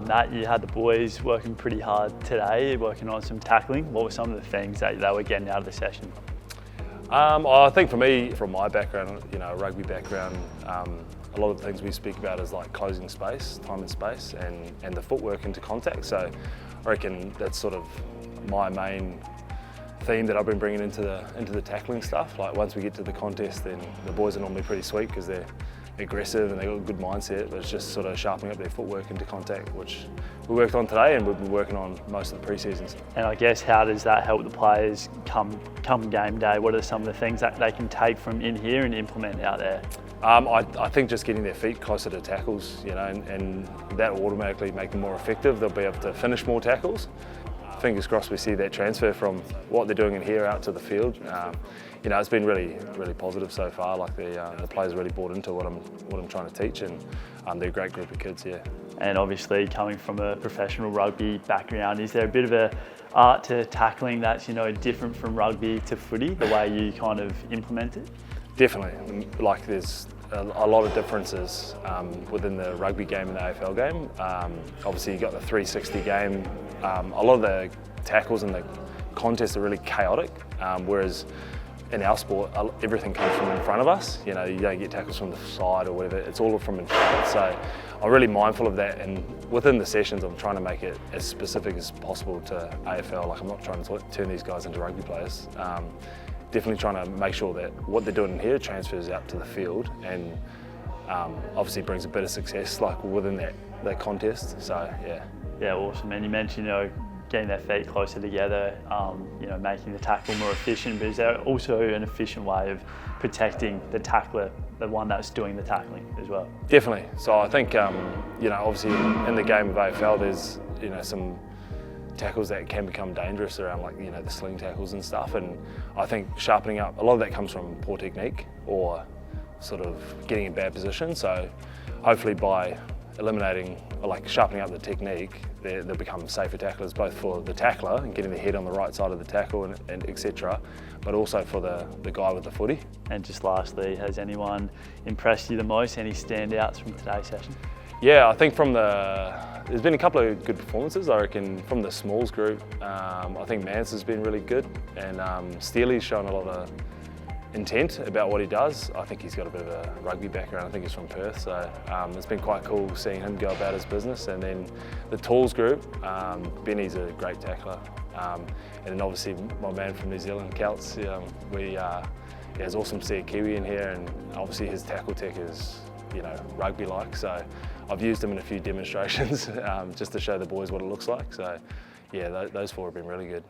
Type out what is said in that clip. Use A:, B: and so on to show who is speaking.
A: Matt, you had the boys working pretty hard today, working on some tackling. What were some of the things that they were getting out of the session?
B: I think for me, from my background, rugby background, a lot of the things we speak about is like closing space, time and space, and the footwork into contact. So I reckon that's sort of my main theme that I've been bringing into the tackling stuff. Like once we get to the contest, then the boys are normally pretty sweet because they're aggressive and they've got a good mindset, but it's just sort of sharpening up their footwork into contact, which we worked on today and we've been working on most of the pre-seasons.
A: And I guess how does that help the players come game day? What are some of the things that they can take from in here and implement out there?
B: I think just getting their feet closer to tackles, and that will automatically make them more effective. They'll be able to finish more tackles. Fingers crossed we see that transfer from what they're doing in here out to the field. It's been really positive so far. Like the players really bought into what I'm trying to teach, and they're a great group of kids here.
A: And obviously, coming from a professional rugby background, is there a bit of a art to tackling that's different from rugby to footy, the way you kind of implement it?
B: Definitely. Like there's a lot of differences within the rugby game and the AFL game. Obviously, you got the 360 game. A lot of the tackles and the contests are really chaotic, whereas in our sport, everything comes from in front of us. You don't get tackles from the side or whatever. It's all from in front. So I'm really mindful of that, and within the sessions, I'm trying to make it as specific as possible to AFL. Like I'm not trying to turn these guys into rugby players. Definitely trying to make sure that what they're doing in here transfers out to the field, and obviously brings a bit of success like within that contest. So yeah.
A: Yeah, awesome. And you mentioned getting their feet closer together, making the tackle more efficient, but is there also an efficient way of protecting the tackler, the one that's doing the tackling as well?
B: Definitely. So I think, obviously in the game of AFL, there's, some tackles that can become dangerous around the sling tackles and stuff. And I think sharpening up, a lot of that comes from poor technique or sort of getting in bad position. So hopefully by eliminating or sharpening up the technique, they'll become safer tacklers, both for the tackler and getting the head on the right side of the tackle and etc., but also for the guy with the footy.
A: And just lastly, has anyone impressed you the most? Any standouts from today's session?
B: Yeah, I think there's been a couple of good performances. I reckon from the Smalls group, I think Mance has been really good, and Steely's shown a lot of intent about what he does. I think he's got a bit of a rugby background. I think he's from Perth, so it's been quite cool seeing him go about his business. And then the Talls group, Benny's a great tackler, and then obviously my man from New Zealand, Celts. It's awesome to see a Kiwi in here, and obviously his tackle tech is rugby-like. So I've used him in a few demonstrations just to show the boys what it looks like. So yeah, those four have been really good.